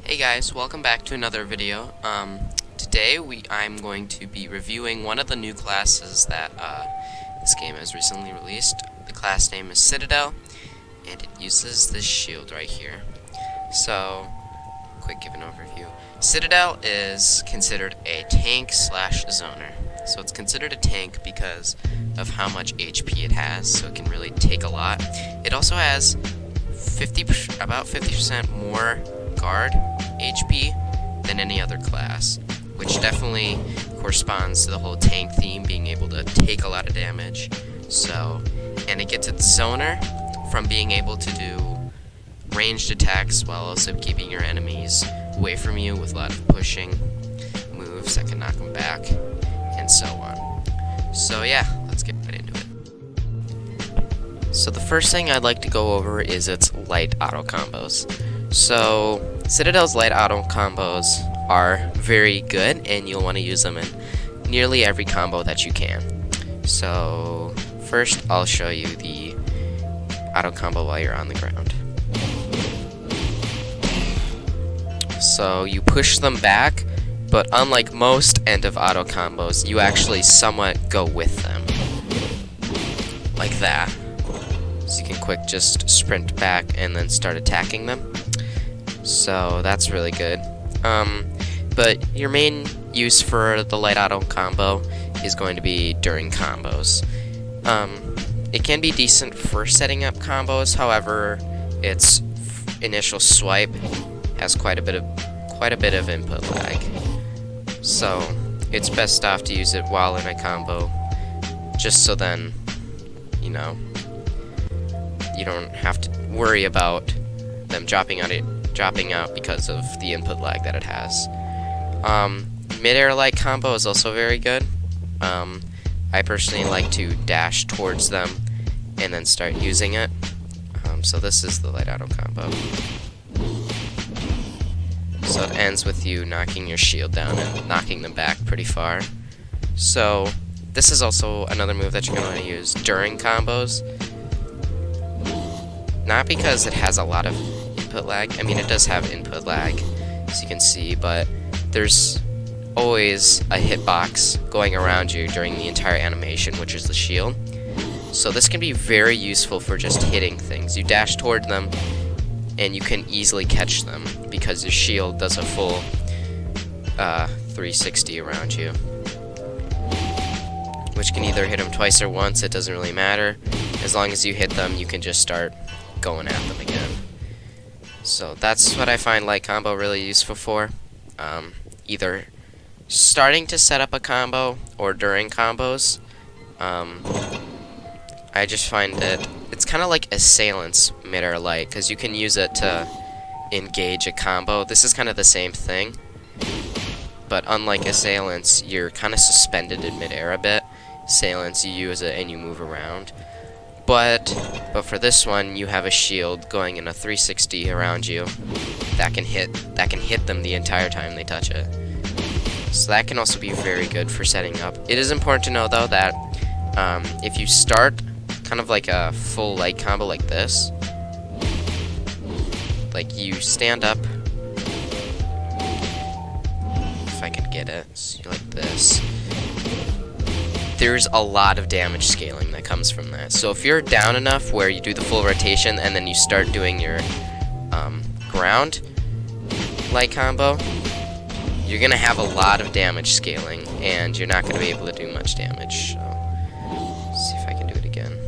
Hey guys, welcome back to another video. Today I'm going to be reviewing one of the new classes that this game has recently released. The class name is Citadel, and it uses this shield right here. So, quick give an overview. Citadel is considered a tank slash zoner. So it's considered a tank because of how much HP it has, so it can really take a lot. It also has about 50% more guard HP than any other class, which definitely corresponds to the whole tank theme, being able to take a lot of damage. So, and it gets its zoner from being able to do ranged attacks while also keeping your enemies away from you with a lot of pushing moves that can knock them back, and so on. So yeah, let's get right into it. So the first thing I'd like to go over is its light auto combos. So Citadel's light auto combos are very good, and you'll want to use them in nearly every combo that you can. So first I'll show you the auto combo while you're on the ground. So you push them back, but unlike most end of auto combos, you actually somewhat go with them. Like that. So you can quick just sprint back and then start attacking them. So that's really good. But your main use for the light auto combo is going to be during combos. It can be decent for setting up combos, however, its initial swipe has quite a bit of input lag. So it's best off to use it while in a combo, just so then, you know, you don't have to worry about them dropping out because of the input lag that it has. Mid-air light combo is also very good. I personally like to dash towards them and then start using it. So this is the light auto combo. So it ends with you knocking your shield down and knocking them back pretty far. So this is also another move that you're going to want to use during combos. Not because it has a lot of input lag. I mean, it does have input lag, as you can see, but there's always a hitbox going around you during the entire animation, which is the shield. So this can be very useful for just hitting things. You dash toward them, and you can easily catch them because your shield does a full 360 around you, which can either hit them twice or once. It doesn't really matter. As long as you hit them, you can just start going at them again. So that's what I find light combo really useful for. Either starting to set up a combo or during combos. I just find that it's kind of like Assailant's mid-air light, because you can use it to engage a combo. This is kind of the same thing, but unlike Assailant's, you're kind of suspended in mid-air a bit. Assailant's, you use it and you move around. But for this one, you have a shield going in a 360 around you that can hit them the entire time they touch it. So that can also be very good for setting up. It is important to know though that if you start kind of like a full light combo like this, like you stand up, if I can get it, so like this. There's a lot of damage scaling that comes from that. So if you're down enough where you do the full rotation and then you start doing your ground light combo, you're going to have a lot of damage scaling, and you're not going to be able to do much damage. So, let's see if I can do it again.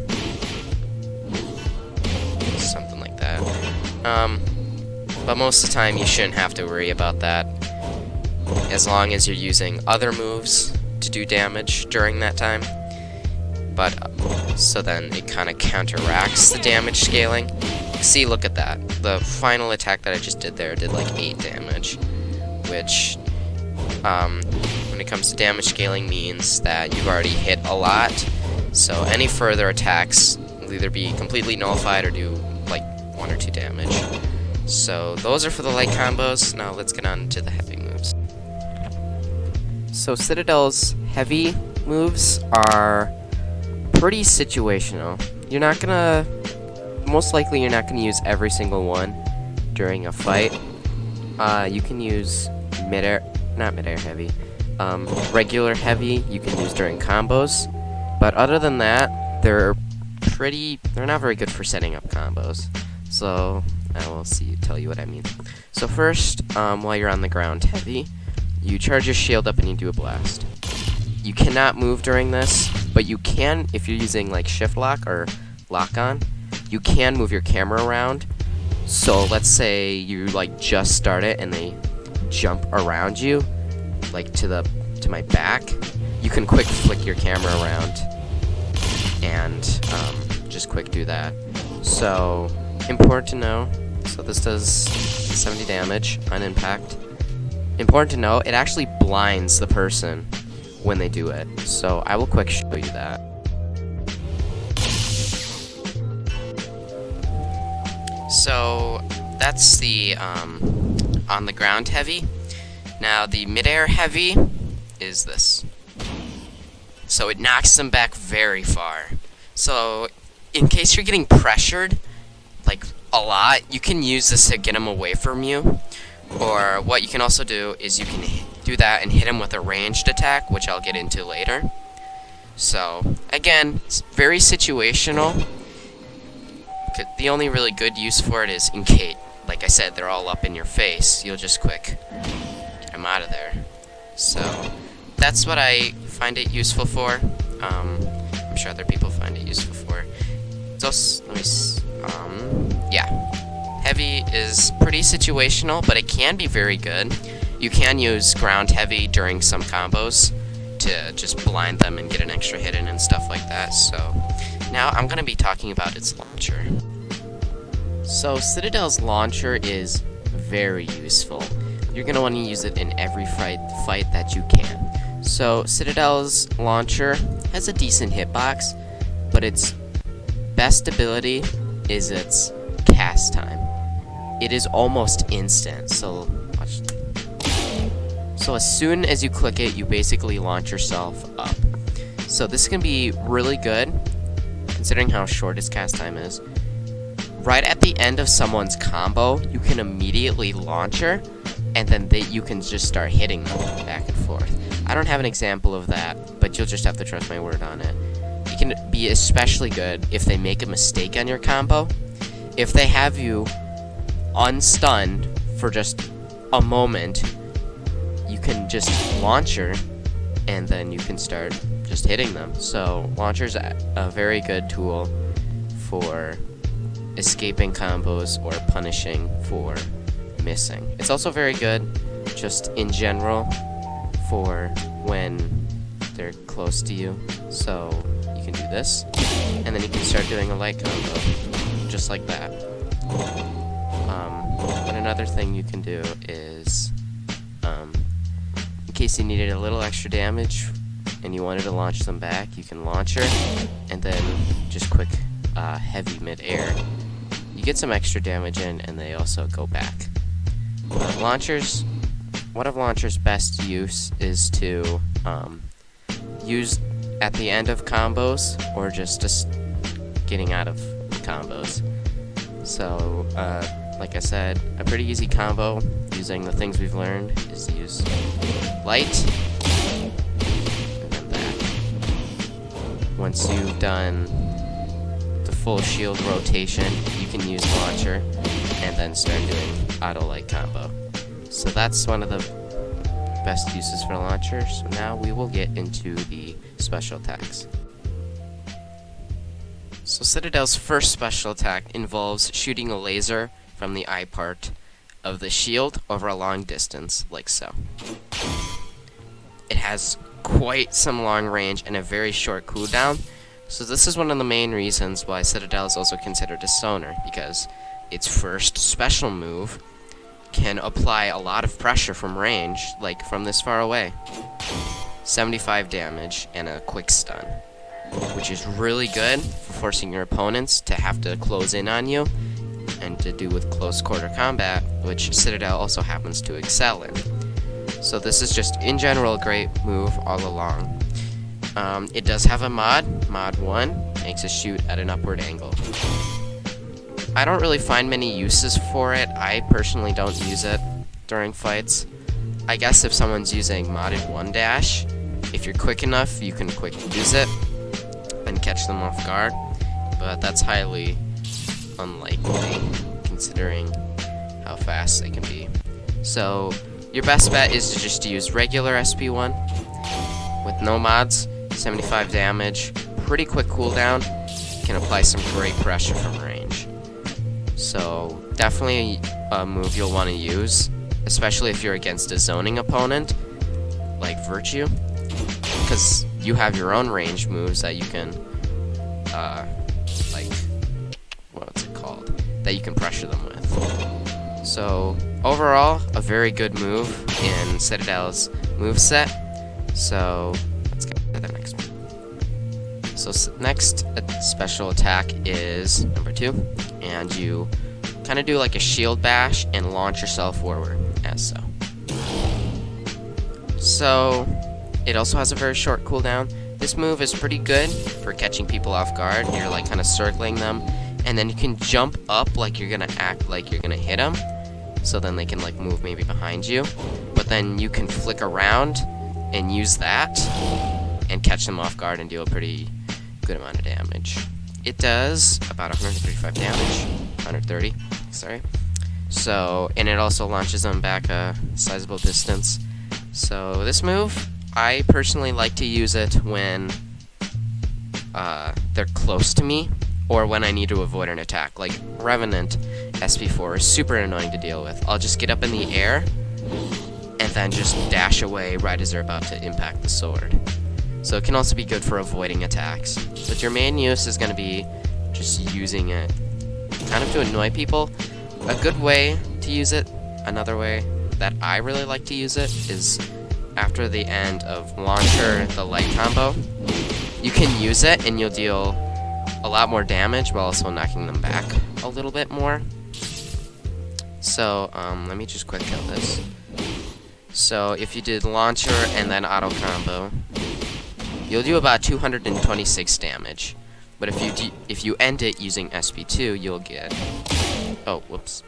Something like that. But most of the time you shouldn't have to worry about that, as long as you're using other moves to do damage during that time. But so then it kind of counteracts the damage scaling. See, look at that. The final attack that I just did there did like 8 damage, which when it comes to damage scaling means that you've already hit a lot. So any further attacks will either be completely nullified or do like 1 or 2 damage. So those are for the light combos. Now let's get on to the heavy moves. So Citadel's heavy moves are pretty situational. Most likely you're not gonna use every single one during a fight, You can use not midair heavy, regular heavy you can use during combos, but other than that, they're not very good for setting up combos. So I will tell you what I mean. So first, while you're on the ground heavy, you charge your shield up and you do a blast. You cannot move during this, but you can if you're using like shift lock or lock on. You can move your camera around. So let's say you like just start it and they jump around you, like to my back. You can quick flick your camera around and just quick do that. So important to know. So this does 70 damage on impact. Important to know, it actually blinds the person when they do it. So I will quick show you that. So that's the on the ground heavy. Now the midair heavy is this. So it knocks them back very far. So in case you're getting pressured, like a lot, you can use this to get them away from you. Or what you can also do is you can do that and hit him with a ranged attack, which I'll get into later. So get it's very situational. The only really good use for it is in case, like I said, they're all up in your face. You'll just quick get them out of there. So that's what I find it useful for. I'm sure other people find it useful for. It's also, yeah. Heavy is pretty situational, but it can be very good. You can use ground heavy during some combos to just blind them and get an extra hit in and stuff like that. So now I'm going to be talking about its launcher. So Citadel's launcher is very useful. You're going to want to use it in every fight that you can. So Citadel's launcher has a decent hitbox, but its best ability is its cast time. It is almost instant, so watch. So as soon as you click it, you basically launch yourself up. So this can be really good, considering how short its cast time is. Right at the end of someone's combo, you can immediately launch her, and then you can just start hitting them back and forth. I don't have an example of that, but you'll just have to trust my word on it. It can be especially good if they make a mistake on your combo. If they have you unstunned for just a moment, you can just launch her, and then you can start just hitting them. So launcher's a very good tool for escaping combos or punishing for missing. It's also very good just in general for when they're close to you. So you can do this, and then you can start doing a light combo just like that. And another thing you can do is, in case you needed a little extra damage and you wanted to launch them back, you can launch her and then just quick heavy mid-air. You get some extra damage in, and they also go back. One of launcher's best use is to use at the end of combos or just getting out of combos. So, like I said, a pretty easy combo using the things we've learned is to use light and then that. Once you've done the full shield rotation, you can use launcher and then start doing auto light combo. So that's one of the best uses for launcher. So now we will get into the special attacks. So Citadel's first special attack involves shooting a laser from the eye part of the shield over a long distance, like so. It has quite some long range and a very short cooldown, so this is one of the main reasons why Citadel is also considered a sonar, because its first special move can apply a lot of pressure from range, like from this far away. 75 damage and a quick stun, which is really good for forcing your opponents to have to close in on you and to do with close quarter combat, which Citadel also happens to excel in. So this is just in general a great move all along. It does have a mod 1, makes it shoot at an upward angle. I don't really find many uses for it. I personally don't use it. during fights. I guess if someone's using modded 1 dash, if you're quick enough, you can quick use it and catch them off guard, but that's highly unlikely considering how fast they can be. So your best bet is to just use regular SP1 with no mods, 75 damage, pretty quick cooldown, can apply some great pressure from range. So definitely a move you'll want to use, especially if you're against a zoning opponent like Virtue, because you have your own range moves that you can like, what's it called, that you can pressure them with. So overall, a very good move in Citadel's moveset. So let's get to the next one. So next special attack is number 2, and you kind of do like a shield bash and launch yourself forward as so. So it also has a very short cooldown. This move is pretty good for catching people off guard. You're like kind of circling them, and then you can jump up like you're gonna act like you're gonna hit them, so then they can like move maybe behind you, but then you can flick around and use that and catch them off guard and deal a pretty good amount of damage. It does about 135 damage, 130, sorry. So, and it also launches them back a sizable distance. So this move, I personally like to use it when they're close to me, or when I need to avoid an attack. Like Revenant SP4 is super annoying to deal with. I'll just get up in the air and then just dash away right as they're about to impact the sword. So it can also be good for avoiding attacks. But your main use is going to be just using it kind of to annoy people. A good way to use it, another way that I really like to use it, is after the end of Launcher, the light combo. You can use it and you'll deal a lot more damage while also knocking them back a little bit more. So let me just quick kill this. So if you did Launcher and then auto combo, you'll do about 226 damage. But if you end it using SP2, you'll get, oh whoops,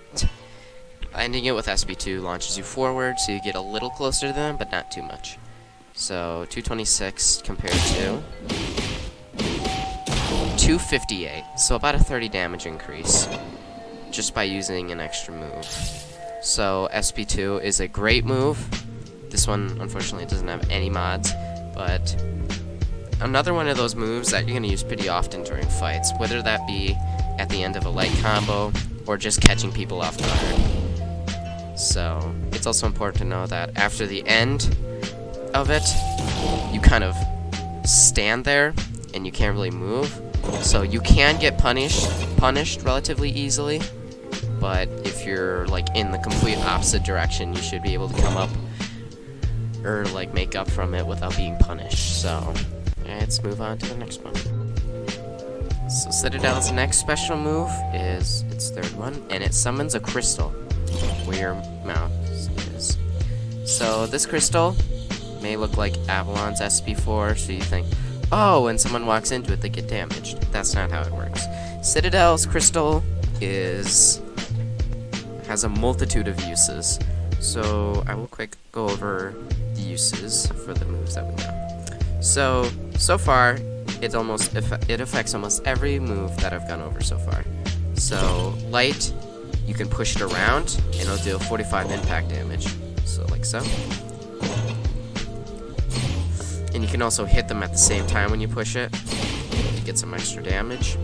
ending it with SP2 launches you forward, so you get a little closer to them, but not too much. So 226 compared to 258, so about a 30 damage increase just by using an extra move. So SP2 is a great move. This one unfortunately doesn't have any mods, but another one of those moves that you're going to use pretty often during fights, whether that be at the end of a light combo or just catching people off guard. So it's also important to know that after the end of it, you kind of stand there and you can't really move. So you can get punished relatively easily, but if you're like in the complete opposite direction, you should be able to come up or like make up from it without being punished. So let's move on to the next one. So Citadel's next special move is its third one, and it summons a crystal where your mouse is. So this crystal may look like Avalon's SP4, so you think, oh, when someone walks into it, they get damaged. That's not how it works. Citadel's crystal has a multitude of uses. So I will quick go over the uses for the moves that we know. So far, it affects almost every move that I've gone over so far. So light, you can push it around, and it'll deal 45 impact damage. So like so. And you can also hit them at the same time when you push it to get some extra damage.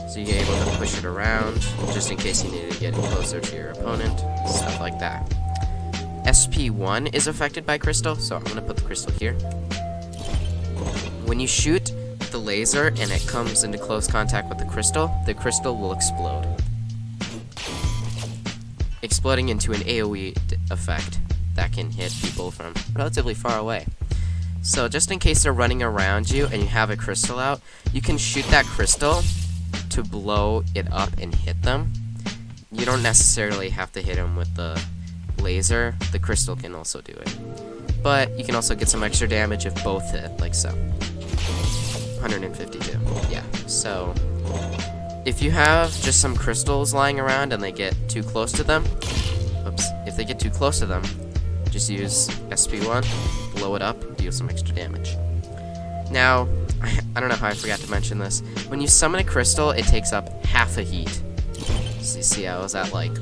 So you're able to push it around just in case you need to get closer to your opponent, stuff like that. SP1 is affected by crystal, so I'm going to put the crystal here. When you shoot the laser and it comes into close contact with the crystal will explode. Exploding into an AoE effect that can hit people from relatively far away. So just in case they're running around you and you have a crystal out, you can shoot that crystal to blow it up and hit them. You don't necessarily have to hit them with the laser. The crystal can also do it. But you can also get some extra damage if both hit, like so. 152, yeah. So if you have just some crystals lying around and they get too close to them, oops, if they get too close to them, just use SP1, blow it up, deal some extra damage. Now, I don't know how I forgot to mention this. When you summon a crystal, it takes up half a heat. So you see I was at like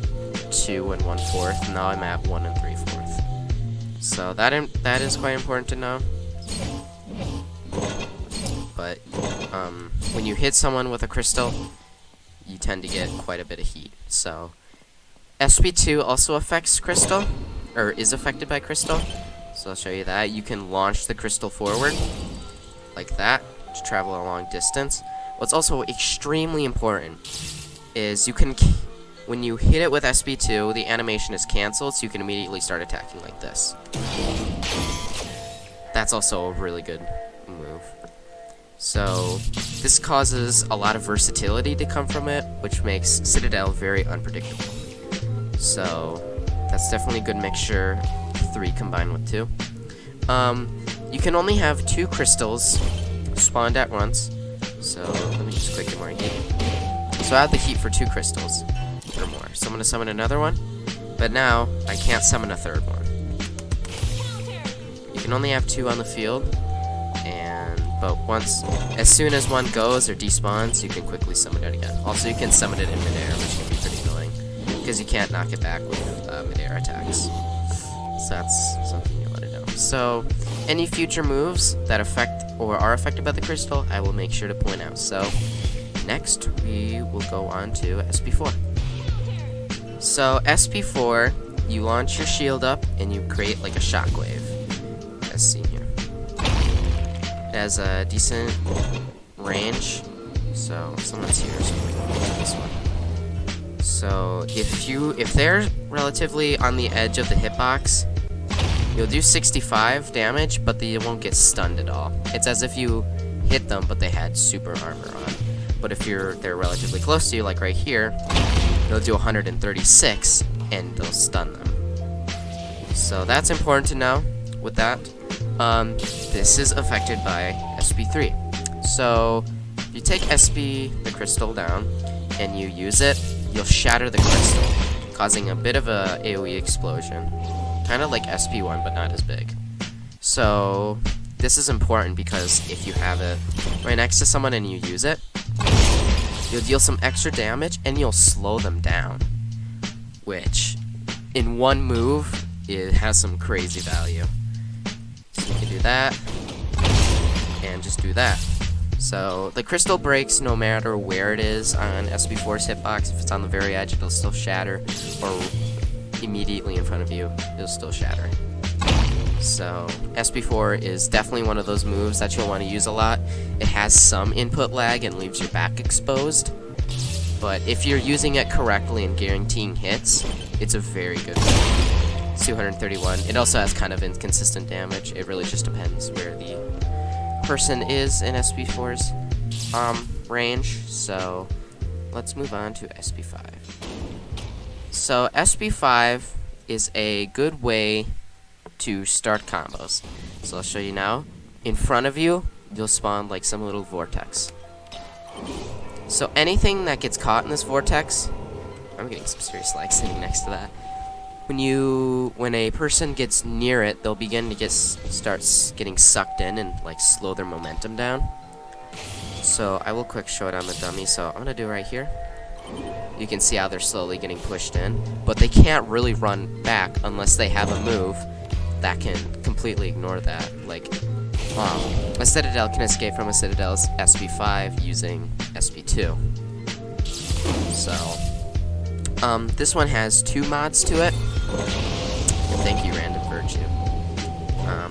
2 1/4, now I'm at 1 3/4. So that is quite important to know. But when you hit someone with a crystal, you tend to get quite a bit of heat. So SP2 also affects crystal, or is affected by crystal. So I'll show you that. You can launch the crystal forward, like that, to travel a long distance. What's also extremely important is you can, when you hit it with SP2, the animation is cancelled, so you can immediately start attacking like this. That's also a really good move. So this causes a lot of versatility to come from it, which makes Citadel very unpredictable. So that's definitely a good mixture, 3 combined with 2. You can only have 2 crystals spawned at once. So let me just quick get more heat. So I have the heat for 2 crystals or more. So I'm gonna summon another one, but now I can't summon a 3rd one. You can only have 2 on the field, but as soon as one goes or despawns, you can quickly summon it again. Also, you can summon it in midair, which can be pretty annoying, because you can't knock it back with midair attacks. So that's something you want to know. So, any future moves that affect or are affected by the crystal, I will make sure to point out. So, next we will go on to SP4. So, SP4, you launch your shield up and you create like a shockwave, as seen here. It has a decent range, so someone's here, so we can go to this one. So if they're relatively on the edge of the hitbox, you'll do 65 damage, but you won't get stunned at all. It's as if you hit them, but they had super armor on. But if they're relatively close to you, like right here, they'll do 136, and they'll stun them. So that's important to know with that. This is affected by SP3. So, if you take the crystal down, and you use it, you'll shatter the crystal, causing a bit of a AoE explosion. Kind of like SP1, but not as big. So, this is important because if you have it right next to someone and you use it, you'll deal some extra damage, and you'll slow them down. Which, in one move, it has some crazy value. You can do that, and just do that. So, the crystal breaks no matter where it is on SP4's hitbox. If it's on the very edge, it'll still shatter, or immediately in front of you, it'll still shatter. So, SP4 is definitely one of those moves that you'll want to use a lot. It has some input lag and leaves your back exposed, but if you're using it correctly and guaranteeing hits, it's a very good move. 231. It also has kind of inconsistent damage. It really just depends where the person is in SP4's range. So let's move on to SP5. So SP5 is a good way to start combos. So I'll show you now. In front of you, you'll spawn like some little vortex. So anything that gets caught in this vortex, I'm getting some serious lag sitting next to that. When a person gets near it, they'll begin to start getting sucked in and like slow their momentum down. So I will quick show it on the dummy. So I'm gonna do right here. You can see how they're slowly getting pushed in, but they can't really run back unless they have a move that can completely ignore that. Like a Citadel can escape from a Citadel's SP5 using SP2. So this one has 2 mods to it. And thank you, Random Virtue.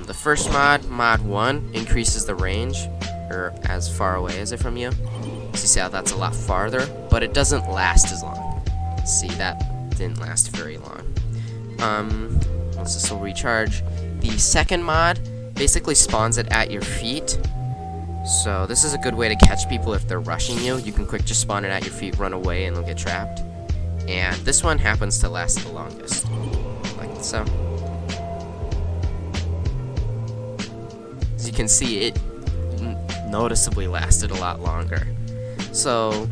The first mod, Mod 1, increases the range, or as far away is it from you. So you see how that's a lot farther, but it doesn't last as long. See, that didn't last very long. Once this will recharge. The second mod basically spawns it at your feet. So this is a good way to catch people if they're rushing you. You can quick just spawn it at your feet, run away, and they'll get trapped. And this one happens to last the longest, like so. As you can see, it noticeably lasted a lot longer. So,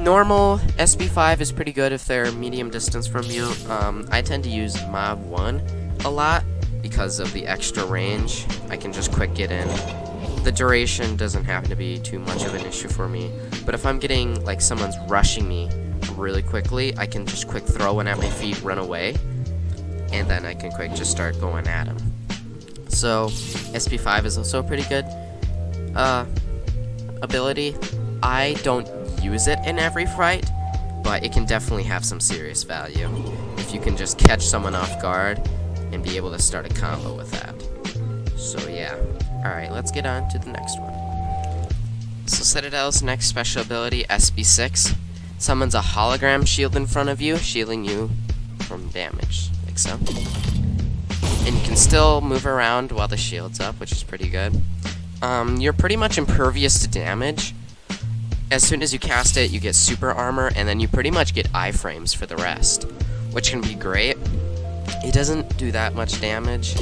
Normal SB5 is pretty good if they're medium distance from you. I tend to use Mod 1 a lot because of the extra range. I can just quick get in. The duration doesn't happen to be too much of an issue for me, but if I'm getting like someone's rushing me really quickly, I can just quick throw one at my feet, run away, and then I can quick just start going at him. So SB5 is also a pretty good ability. I don't use it in every fight, but it can definitely have some serious value if you can just catch someone off guard and be able to start a combo with that. So yeah. Alright, let's get on to the next one. So Citadel's next special ability, SB6, summons a hologram shield in front of you, shielding you from damage, like so. And you can still move around while the shield's up, which is pretty good. You're pretty much impervious to damage. As soon as you cast it, you get super armor, and then you pretty much get iframes for the rest, which can be great. It doesn't do that much damage.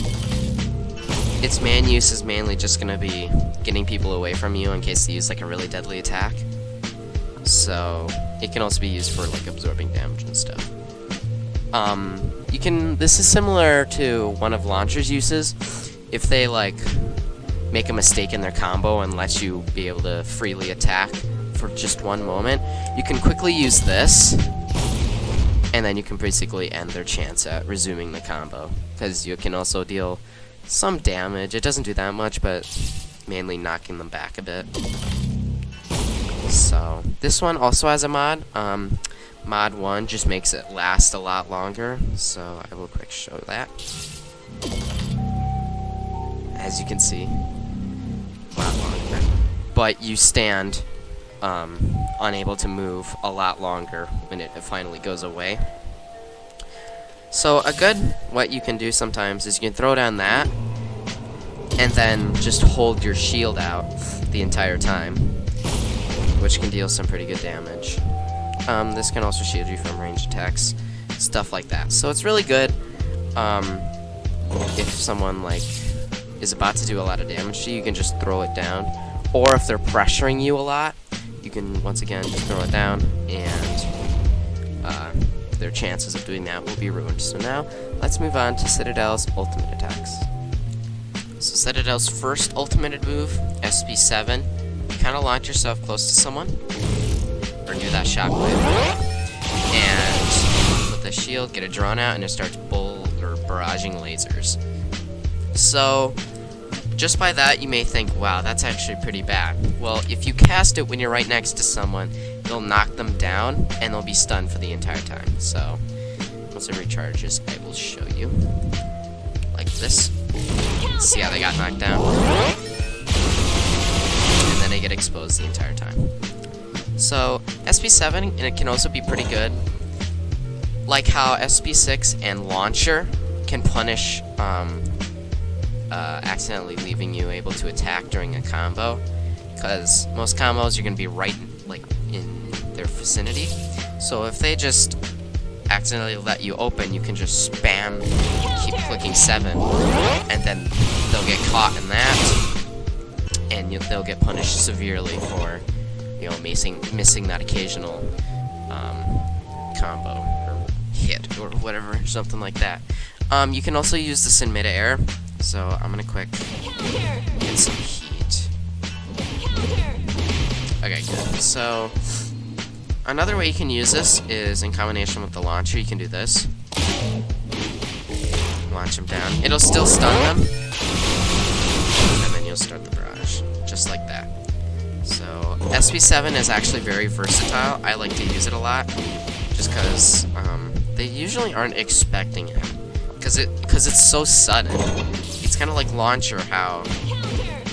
Its main use is mainly just going to be getting people away from you in case they use like a really deadly attack. So it can also be used for like absorbing damage and stuff. This is similar to one of Launcher's uses. If they like make a mistake in their combo and let you be able to freely attack for just one moment, you can quickly use this, and then you can basically end their chance at resuming the combo, because you can also deal some damage. It doesn't do that much, but mainly knocking them back a bit. So this one also has a mod. Mod 1 just makes it last a lot longer, so I will quick show that. As you can see, a lot longer. But you stand unable to move a lot longer when it finally goes away. So what you can do sometimes is you can throw down that and then just hold your shield out the entire time, which can deal some pretty good damage. This can also shield you from ranged attacks, stuff like that. So it's really good if someone like is about to do a lot of damage to you, you can just throw it down. Or if they're pressuring you a lot, you can once again just throw it down, and their chances of doing that will be ruined. So now let's move on to Citadel's ultimate attacks. So Citadel's first ultimate move, SB7, you kind of launch yourself close to someone, or do that shockwave, and with the shield, get a drone out, and it starts barraging lasers. So just by that, you may think, wow, that's actually pretty bad. Well, if you cast it when you're right next to someone, it'll knock them down, and they'll be stunned for the entire time. So once it recharges, I will show you. Like this. See how they got knocked down? And then they get exposed the entire time. So SB7, and it can also be pretty good. Like how SB6 and Launcher can punish accidentally leaving you able to attack during a combo, because most combos you're going to be right like in their vicinity. So if they just accidentally let you open, you can just spam, keep clicking 7, and then they'll get caught in that, and they'll get punished severely for, you know, missing that occasional combo or hit or whatever, something like that. You can also use this in mid-air. So I'm gonna quick get some heat. Okay, good. So another way you can use this is in combination with the launcher. You can do this. Launch them down. It'll still stun them, and then you'll start the barrage, just like that. So SB7 is actually very versatile. I like to use it a lot, just because they usually aren't expecting it, because it's so sudden. It's kind of like Launcher, how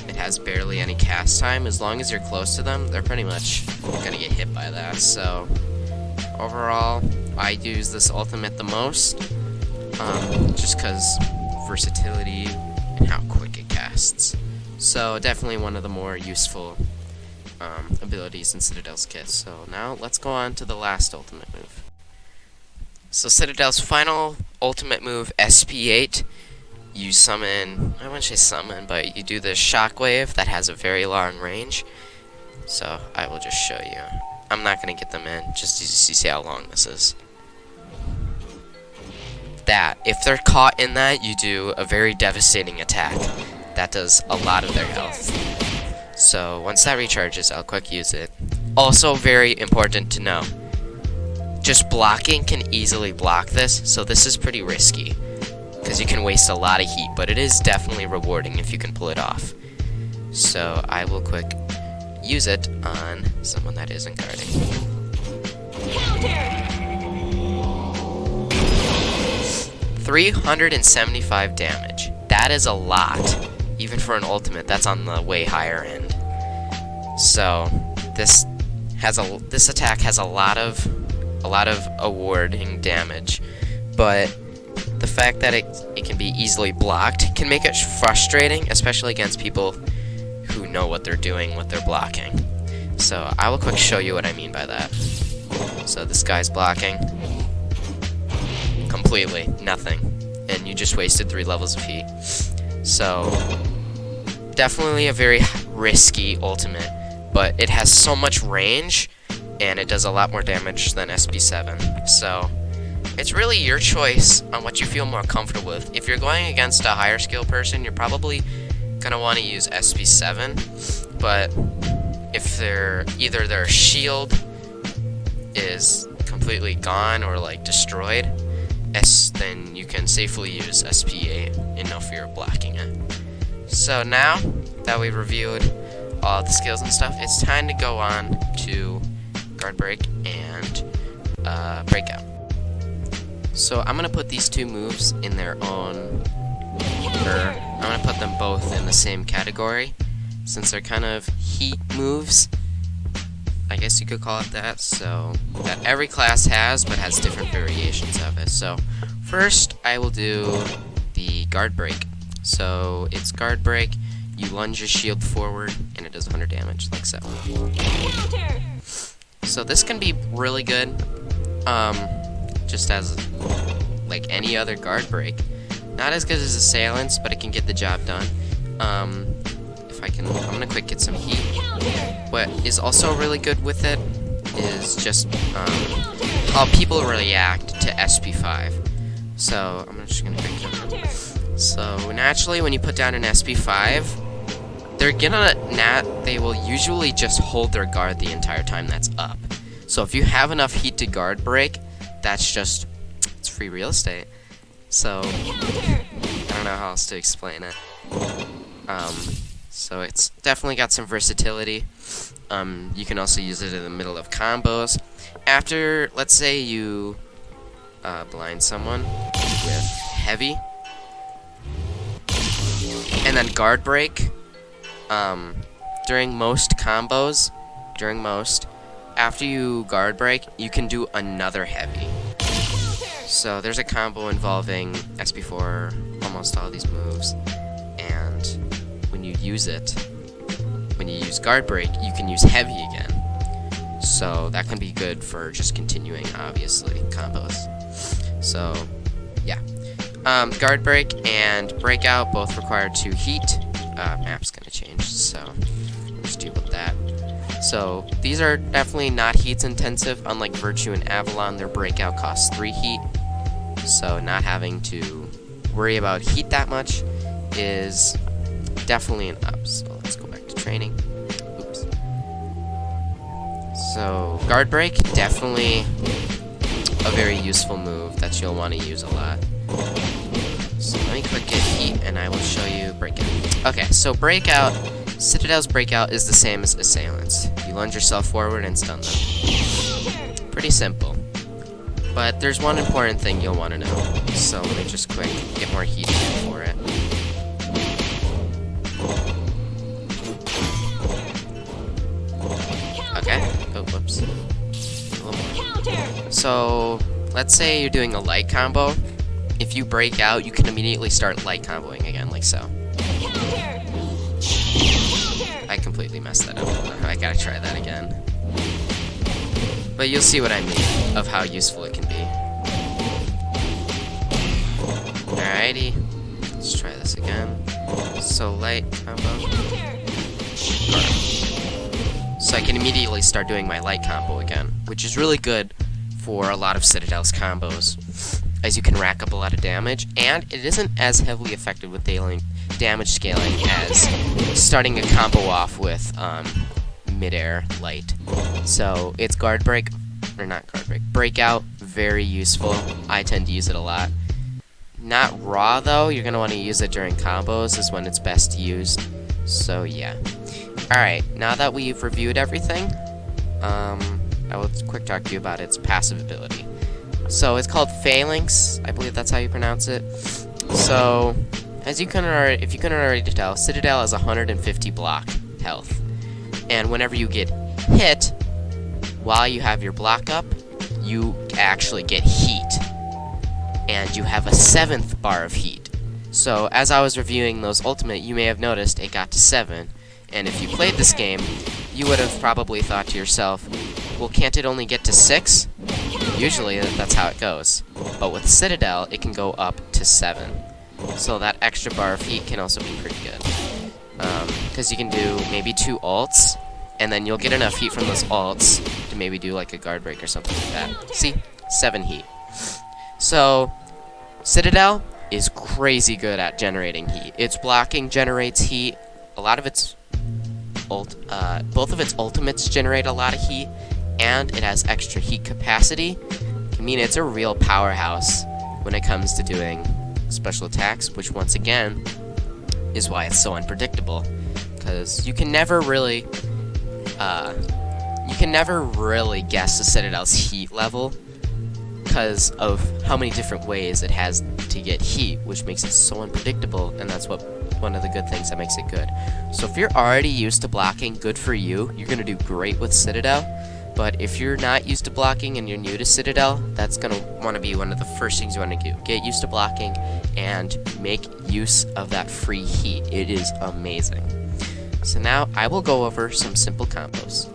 it has barely any cast time. As long as you're close to them, they're pretty much gonna get hit by that. So overall, I use this ultimate the most, just because versatility and how quick it casts. So definitely one of the more useful abilities in Citadel's kit. So now let's go on to the last ultimate move. So Citadel's final ultimate move, SP8. You summon, I wouldn't say summon, but you do this shockwave that has a very long range. So I will just show you. I'm not gonna get them in, just to see how long this is. That, if they're caught in that, you do a very devastating attack. That does a lot of their health. So, once that recharges, I'll quick use it. Also, very important to know, just blocking can easily block this, so this is pretty risky. Because you can waste a lot of heat, but it is definitely rewarding if you can pull it off. So, I will quick use it on someone that isn't guarding. 375 damage. That is a lot. Even for an ultimate, that's on the way higher end. So this attack has a lot of awarding damage, but the fact that it can be easily blocked can make it frustrating, especially against people who know what they're doing, what they're blocking. So I will quick show you what I mean by that. So this guy's blocking completely nothing, and you just wasted 3 levels of heat. So definitely a very risky ultimate, but it has so much range and it does a lot more damage than SP7. So it's really your choice on what you feel more comfortable with. If you're going against a higher skill person, you're probably gonna want to use SP7, but if either their shield is completely gone or like destroyed, then you can safely use SP8 and no fear of blocking it. So now that we've reviewed all the skills and stuff, it's time to go on to guard break and breakout. So I'm gonna put these two moves in their own order. I'm gonna put them both in the same category since they're kind of heat moves, I guess you could call it that, so that every class has, but has different variations of it. So first I will do the guard break. So it's guard break, you lunge your shield forward, and it does 100 damage, like so. So this can be really good, just as like any other guard break. Not as good as Assailants, but it can get the job done. I'm gonna quick get some heat. What is also really good with it is just how people react to SP5. So I'm just gonna quick them. So naturally, when you put down an SP5, they will usually just hold their guard the entire time that's up. So if you have enough heat to guard break, it's free real estate. So I don't know how else to explain it. So it's definitely got some versatility. You can also use it in the middle of combos. After, let's say you blind someone with heavy, and then guard break. During most combos, after you guard break, you can do another heavy. So there's a combo involving SP4, almost all these moves, and when you use guard break, you can use heavy again. So that can be good for just continuing, obviously, combos. So yeah, guard break and breakout both require 2 heat. Map's gonna change, so let's deal with that. So these are definitely not heat intensive, unlike Virtue and Avalon. Their breakout costs 3 heat, so not having to worry about heat that much is definitely an up. So let's go back to training. Oops. So guard break, definitely a very useful move that you'll want to use a lot. So let me quick get heat and I will show you breakout. Okay, so breakout, Citadel's breakout is the same as Assailants. You lunge yourself forward and stun them. Pretty simple. But there's one important thing you'll want to know. So let me just quick get more heat for it. Okay. Oh, whoops. A little more. So let's say you're doing a light combo. If you break out, you can immediately start light comboing again, like so. I completely messed that up. I gotta try that again. But you'll see what I mean of how useful it can be. Alrighty. Let's try this again. So light combo. So I can immediately start doing my light combo again, which is really good for a lot of Citadel's combos, as you can rack up a lot of damage, and it isn't as heavily effective with damage scaling as starting a combo off with mid-air light. So it's breakout, very useful. I tend to use it a lot. Not raw though, you're gonna want to use it during combos is when it's best used. So yeah. Alright, now that we've reviewed everything, I will quick talk to you about its passive ability. So it's called Phalanx, I believe that's how you pronounce it. So, if you couldn't already tell, Citadel has 150 block health. And whenever you get hit, while you have your block up, you actually get heat. And you have a 7th bar of heat. So, as I was reviewing those ultimate, you may have noticed it got to 7. And if you played this game, you would have probably thought to yourself, well, can't it only get to 6? Usually, that's how it goes. But with Citadel, it can go up to 7. So that extra bar of heat can also be pretty good. Because you can do maybe 2 ults, and then you'll get enough heat from those ults to maybe do like a guard break or something like that. See? 7 heat. So, Citadel is crazy good at generating heat. Its blocking generates heat. A lot of its both of its ultimates generate a lot of heat, and it has extra heat capacity. I mean, it's a real powerhouse when it comes to doing special attacks, which once again is why it's so unpredictable, because you can never really guess the Citadel's heat level because of how many different ways it has to get heat, which makes it so unpredictable, and that's one of the good things that makes it good. So if you're already used to blocking, good for you. You're gonna do great with Citadel. But if you're not used to blocking and you're new to Citadel, that's gonna want to be one of the first things you want to do. Get used to blocking and make use of that free heat. It is amazing. So now I will go over some simple combos.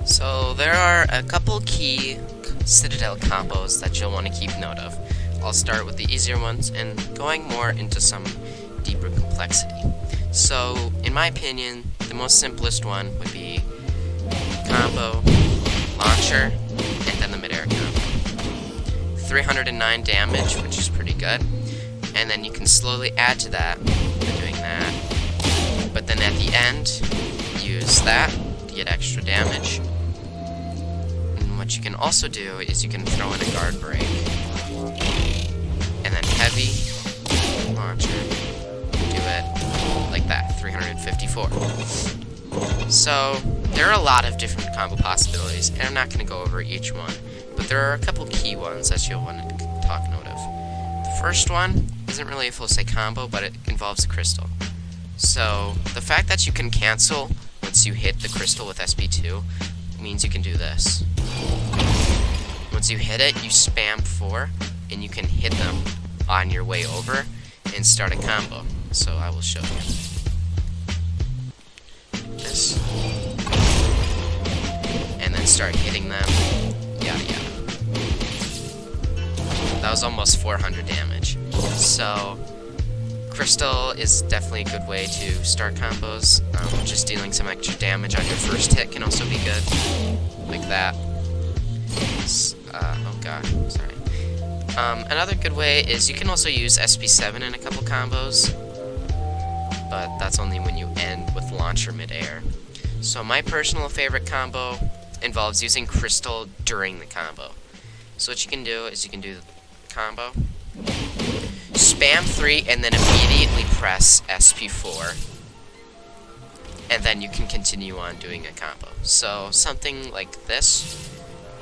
So there are a couple key Citadel combos that you'll want to keep note of. I'll start with the easier ones and going more into some deeper complexity. So in my opinion, the most simplest one would be combo, launcher, and then the mid-air combo. 309 damage, which is pretty good. And then you can slowly add to that by doing that. But then at the end, use that to get extra damage. And what you can also do is you can throw in a guard break. And then heavy, launcher, do it like that, 354. So, there are a lot of different combo possibilities, and I'm not going to go over each one, but there are a couple key ones that you'll want to talk note of. The first one isn't really a full-say combo, but it involves a crystal. So, the fact that you can cancel once you hit the crystal with SP2 means you can do this. Once you hit it, you spam 4, and you can hit them on your way over and start a combo. So, I will show you. This. And then start hitting them, yada yada. That was almost 400 damage. So, Crystal is definitely a good way to start combos. Just dealing some extra damage on your first hit can also be good, like that. Oh god, sorry. Another good way is you can also use SP7 in a couple combos, but that's only when you end with launcher mid-air. So my personal favorite combo involves using Crystal during the combo. So what you can do is you can do the combo, spam 3, and then immediately press SP4. And then you can continue on doing a combo. So something like this.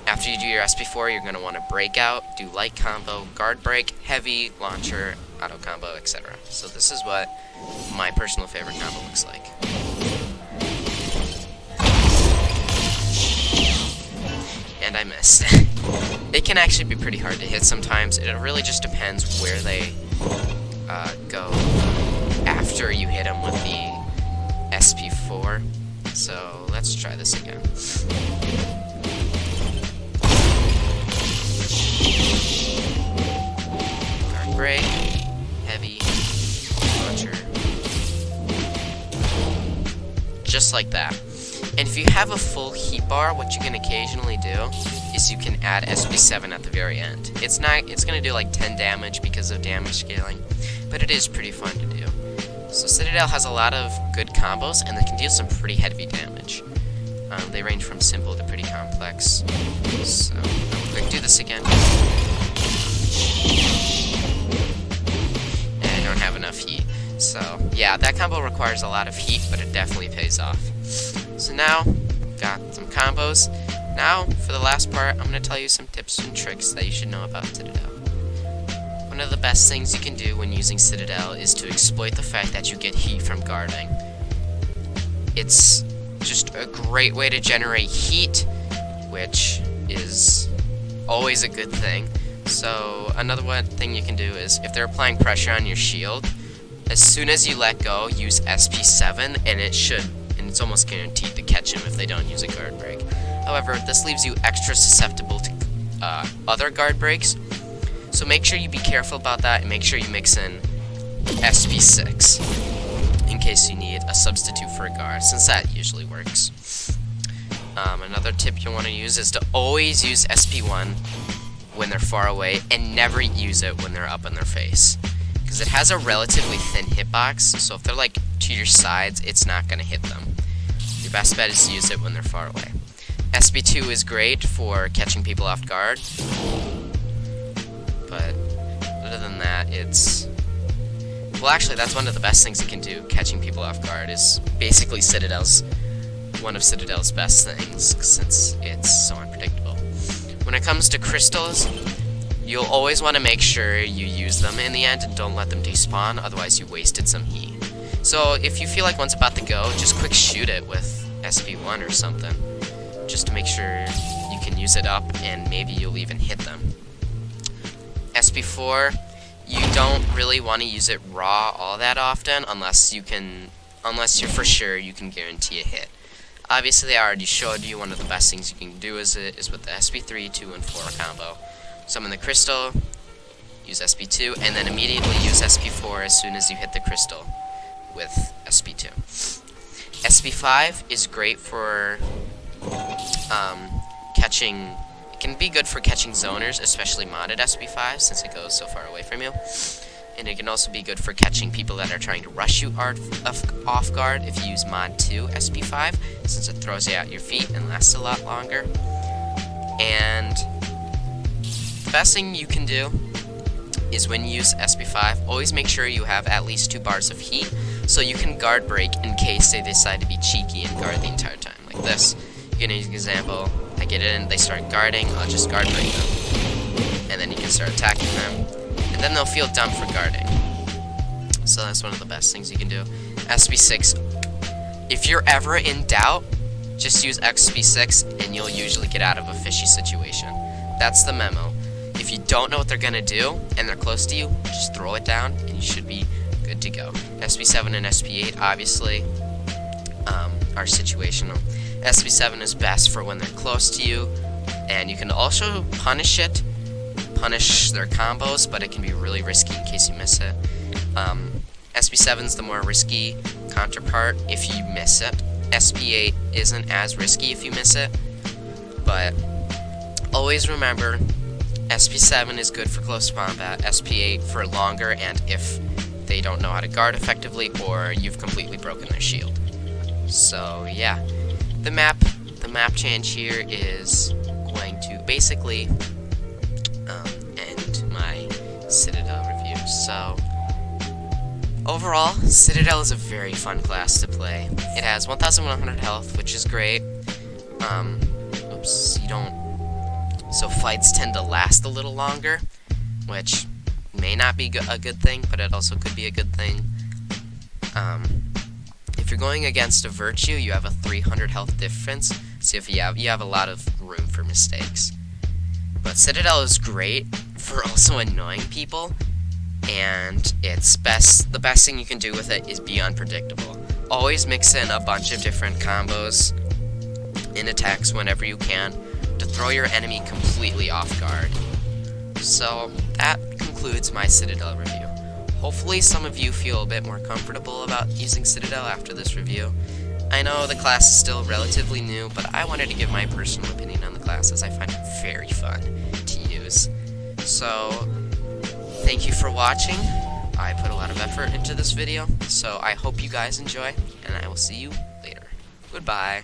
After you do your SP4, you're going to want to break out, do light combo, guard break, heavy, launcher, auto combo, etc. So this is what my personal favorite combo looks like. And I missed. It can actually be pretty hard to hit sometimes. It really just depends where they go after you hit them with the SP4. So let's try this again. Guard break, heavy, launcher. Just like that. And if you have a full heat bar, what you can occasionally do is you can add SP7 at the very end. It's gonna do like 10 damage because of damage scaling, but it is pretty fun to do. So Citadel has a lot of good combos, and they can deal some pretty heavy damage. They range from simple to pretty complex. So, quick, do this again. And I don't have enough heat. So, yeah, that combo requires a lot of heat, but it definitely pays off. So now, got some combos. Now, for the last part, I'm going to tell you some tips and tricks that you should know about Citadel. One of the best things you can do when using Citadel is to exploit the fact that you get heat from guarding. It's just a great way to generate heat, which is always a good thing. So another thing you can do is, if they're applying pressure on your shield, as soon as you let go, use SP7, and it's almost guaranteed to catch him if they don't use a guard break. However, this leaves you extra susceptible to other guard breaks, so make sure you be careful about that, and make sure you mix in SP6 in case you need a substitute for a guard, since that usually works. Another tip you want to use is to always use SP1 when they're far away, and never use it when they're up in their face, because it has a relatively thin hitbox, so if they're like to your sides, it's not going to hit them. Your best bet is to use it when they're far away. SP2 is great for catching people off guard, but other than that, well, actually, that's one of the best things you can do, catching people off guard, is basically one of Citadel's best things, since it's so unpredictable. When it comes to crystals, you'll always want to make sure you use them in the end and don't let them despawn, otherwise you wasted some heat. So if you feel like one's about to go, just quick shoot it with SP1 or something, just to make sure you can use it up, and maybe you'll even hit them. SP4, you don't really want to use it raw all that often, unless you're for sure you can guarantee a hit. Obviously, I already showed you one of the best things you can do is with the SP3, 2, and 4 combo. Summon the crystal, use SP2, and then immediately use SP4 as soon as you hit the crystal with SP2. SP5 is great for catching. It can be good for catching zoners, especially modded SP5, since it goes so far away from you. And it can also be good for catching people that are trying to rush you off guard if you use mod 2 SP5, since it throws you at your feet and lasts a lot longer. And the best thing you can do is, when you use SP5, always make sure you have at least 2 bars of heat, so you can guard break in case they decide to be cheeky and guard the entire time, like this. You can use an example. I get in, they start guarding, I'll just guard break them, and then you can start attacking them, and then they'll feel dumb for guarding. So that's one of the best things you can do. SP6, if you're ever in doubt, just use SP6 and you'll usually get out of a fishy situation. That's the memo. If you don't know what they're gonna do and they're close to you, just throw it down and you should be good to go. SP7 and SP8 obviously are situational. SP7 is best for when they're close to you, and you can also punish their combos, but it can be really risky in case you miss it. SP7's the more risky counterpart if you miss it. SP8 isn't as risky if you miss it, but always remember, SP7 is good for close combat, SP8 for longer, and if they don't know how to guard effectively, or you've completely broken their shield. So yeah, the map change here is going to basically end my Citadel review. So overall, Citadel is a very fun class to play. It has 1,100 health, which is great. So fights tend to last a little longer, which may not be a good thing, but it also could be a good thing. If you're going against a Virtue, you have a 300 health difference, so if you have a lot of room for mistakes. But Citadel is great for also annoying people, and the best thing you can do with it is be unpredictable. Always mix in a bunch of different combos in attacks whenever you can to throw your enemy completely off guard. So that concludes my Citadel review. Hopefully some of you feel a bit more comfortable about using Citadel after this review, I know the class is still relatively new, but I wanted to give my personal opinion on the class as I find it very fun to use. So, thank you for watching. I put a lot of effort into this video, so I hope you guys enjoy, and I will see you later. Goodbye.